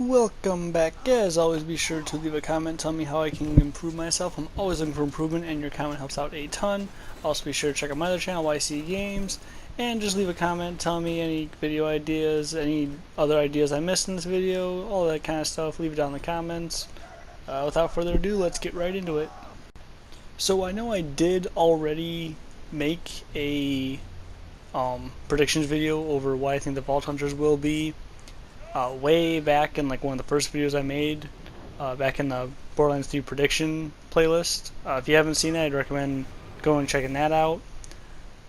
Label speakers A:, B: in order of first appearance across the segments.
A: Welcome back. As always, be sure to leave a comment, tell me how I can improve myself. I'm always looking for improvement, and your comment helps out a ton. Also, be sure to check out my other channel, YC Games, and just leave a comment, tell me any video ideas, any other ideas I missed in this video, all that kind of stuff. Leave it down in the comments. Without further ado, let's get right into it. So I know I did already make a predictions video over what I think the Vault Hunters will be. Way back in like one of the first videos I made, back in the Borderlands 3 prediction playlist. If you haven't seen that, I'd recommend going and checking that out.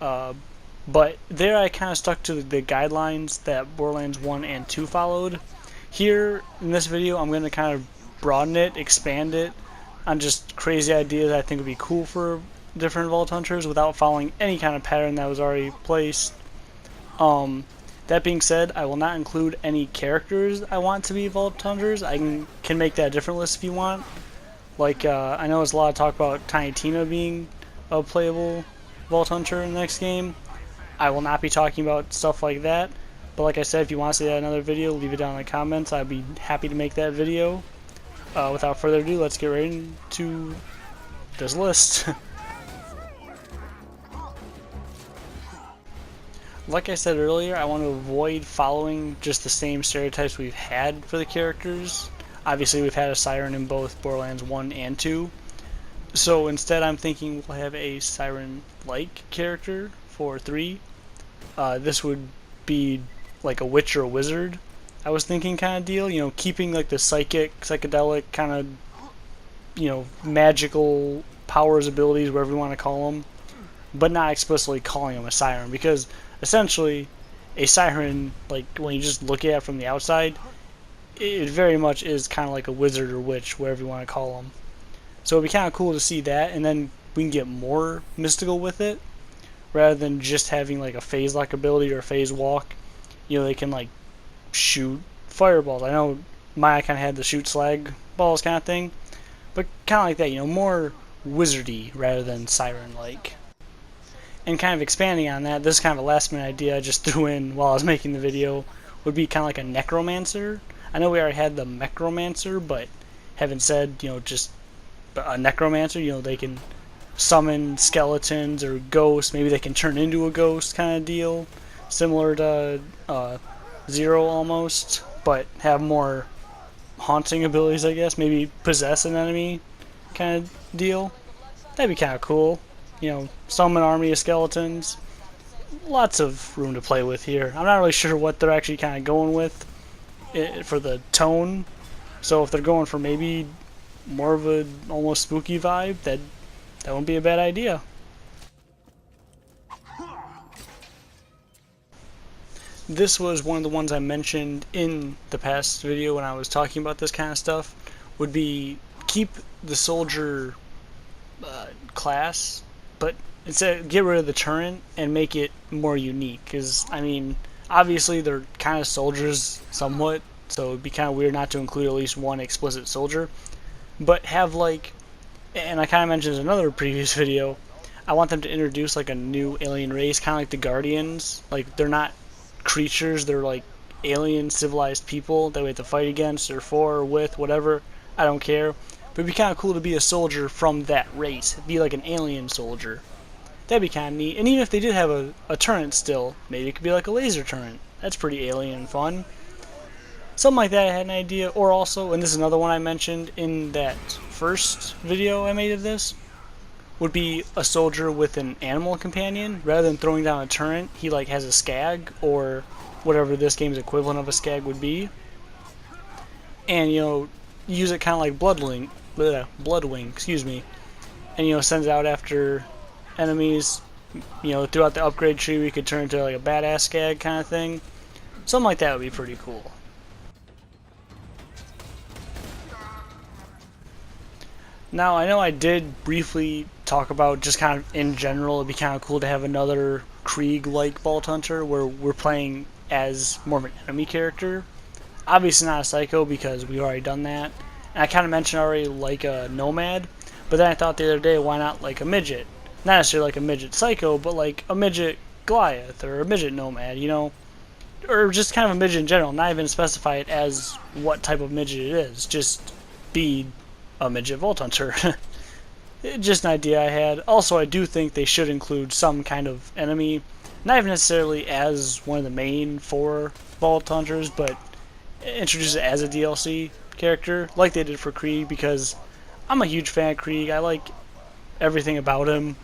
A: But there I kind of stuck to the guidelines that Borderlands 1 and 2 followed. Here, in this video, I'm going to kind of broaden it, expand it, on just crazy ideas I think would be cool for different Vault Hunters without following any kind of pattern that was already placed. That being said, I will not include any characters I want to be Vault Hunters. I can make that a different list if you want. Like, I know there's a lot of talk about Tiny Tina being a playable Vault Hunter in the next game. I will not be talking about stuff like that. But like I said, if you want to see that in another video, leave it down in the comments. I'd be happy to make that video. Without further ado, let's get right into this list. Like I said earlier, I want to avoid following just the same stereotypes we've had for the characters. Obviously, we've had a Siren in both Borderlands 1 and 2. So instead, I'm thinking we'll have a Siren-like character for 3. This would be like a witch or a wizard, I was thinking, kind of deal. You know, keeping like the psychedelic kind of, you know, magical powers, abilities, whatever you want to call them, but not explicitly calling them a Siren, because essentially a Siren, like when you just look at it from the outside, it very much is kind of like a wizard or witch, whatever you want to call them. So it'd be kind of cool to see that, and then we can get more mystical with it, rather than just having like a phase-lock ability or a phase walk. You know, they can like shoot fireballs. I know Maya kind of had the shoot slag balls kind of thing, but kind of like that, you know, more wizardy rather than Siren-like. And kind of expanding on that, this is kind of a last minute idea I just threw in while I was making the video, would be kind of like a necromancer. I know we already had the mechromancer, but having said, you know, just a necromancer, you know, they can summon skeletons or ghosts, maybe they can turn into a ghost kind of deal, similar to Zero almost, but have more haunting abilities, I guess, maybe possess an enemy kind of deal. That'd be kind of cool. You know, summon an army of skeletons. Lots of room to play with here. I'm not really sure what they're actually kind of going with for the tone. So if they're going for maybe more of a almost spooky vibe, that wouldn't be a bad idea. This was one of the ones I mentioned in the past video when I was talking about this kind of stuff. Would be keep the soldier class, but instead get rid of the turret and make it more unique, because I mean, obviously they're kind of soldiers somewhat, so it'd be kind of weird not to include at least one explicit soldier, but have like, and I kind of mentioned in another previous video, I want them to introduce like a new alien race, kind of like the Guardians. Like, they're not creatures, they're like alien civilized people that we have to fight against or for or with, whatever, I don't care. But it'd be kind of cool to be a soldier from that race. Be like an alien soldier. That'd be kind of neat. And even if they did have a turret still, maybe it could be like a laser turret. That's pretty alien and fun. Something like that I had an idea. Or also, and this is another one I mentioned in that first video I made of this, would be a soldier with an animal companion. Rather than throwing down a turret, he like has a skag, or whatever this game's equivalent of a skag would be. And, you know, use it kind of like Bloodwing, excuse me, and, you know, sends out after enemies. You know, throughout the upgrade tree, we could turn into like a badass skag kind of thing. Something like that would be pretty cool. Now, I know I did briefly talk about just kind of in general, it'd be kind of cool to have another Krieg-like Vault Hunter where we're playing as more of an enemy character. Obviously not a Psycho, because we've already done that. And I kind of mentioned already like a Nomad, but then I thought the other day, why not like a midget? Not necessarily like a midget Psycho, but like a midget Goliath or a midget Nomad, you know? or just kind of a midget in general, not even specify it as what type of midget it is, just be a midget Vault Hunter. Just an idea I had. Also, I do think they should include some kind of enemy, not even necessarily as one of the main 4 Vault Hunters, but introduce it as a DLC character, like they did for Krieg, because I'm a huge fan of Krieg. I like everything about him.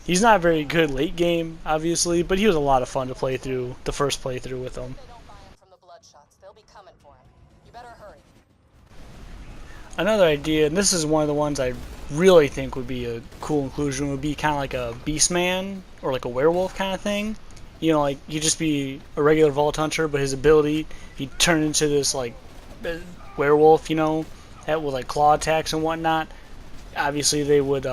A: He's not very good late game, obviously, but he was a lot of fun to play through the first playthrough with him. Another idea, and this is one of the ones I really think would be a cool inclusion, would be kind of like a Beastman or like a werewolf kind of thing. You know, like he'd just be a regular Vault Hunter, but his ability, he'd turn into this like werewolf, you know, that with like claw attacks and whatnot. Obviously, they would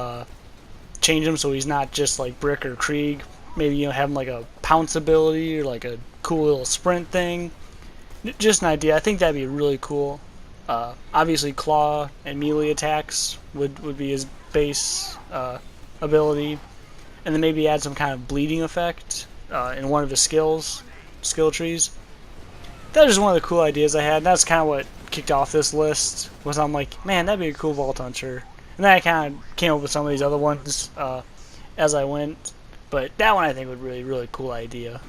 A: change him so he's not just like Brick or Krieg. Maybe, you know, have him like a pounce ability or like a cool little sprint thing. Just an idea. I think that'd be really cool. Obviously, claw and melee attacks would be his base ability, and then maybe add some kind of bleeding effect in one of his skill trees. That was just one of the cool ideas I had. And that's kind of what kicked off this list. Was I'm like, man, that'd be a cool Vault Hunter. And then I kind of came up with some of these other ones as I went, but that one I think would really cool idea.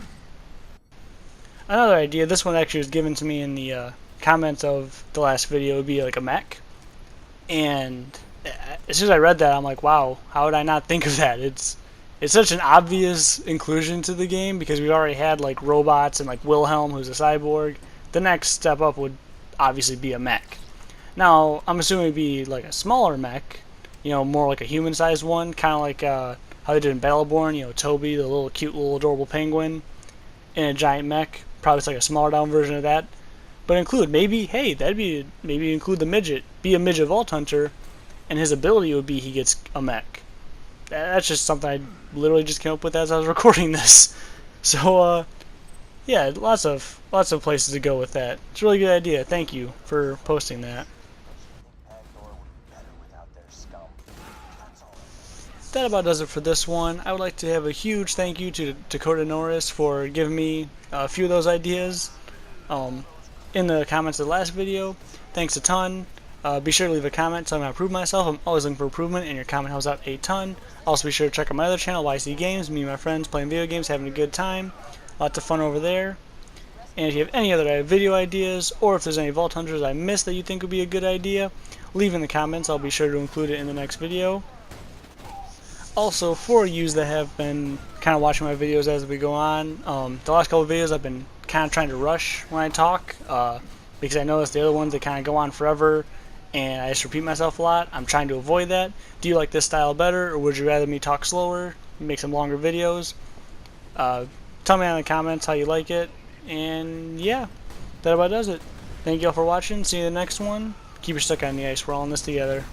A: Another idea. This one actually was given to me in the comments of the last video, would be like a mech. And as soon as I read that, I'm like, wow, how would I not think of that? It's such an obvious inclusion to the game because we've already had like robots and like Wilhelm, who's a cyborg. The next step up would obviously be a mech. Now, I'm assuming it'd be like a smaller mech, you know, more like a human-sized one, kind of like how they did in Battleborn, you know, Toby, the little cute little adorable penguin, in a giant mech. Probably it's like a smaller down version of that. But include, maybe, hey, maybe include the midget. Be a midget Vault Hunter, and his ability would be he gets a mech. That's just something I literally just came up with as I was recording this. So, yeah, lots of places to go with that. It's a really good idea. Thank you for posting that. That about does it for this one. I would like to have a huge thank you to Dakota Norris for giving me a few of those ideas. In the comments of the last video. Thanks a ton. Be sure to leave a comment telling me how to improve myself. I'm always looking for improvement, and your comment helps out a ton. Also, be sure to check out my other channel, YC Games. Me and my friends playing video games, having a good time. Lots of fun over there. And if you have any other video ideas, or if there's any Vault Hunters I missed that you think would be a good idea, leave in the comments. I'll be sure to include it in the next video. Also, for you that have been kind of watching my videos as we go on, the last couple of videos I've been kind of trying to rush when I talk because I noticed the other ones they kind of go on forever and I just repeat myself a lot. I'm trying to avoid that. Do you like this style better, or would you rather me talk slower, make some longer videos? Tell me in the comments how you like it, and yeah, that about does it. Thank you all for watching. See you in the next one. Keep your stick on the ice. We're all in this together.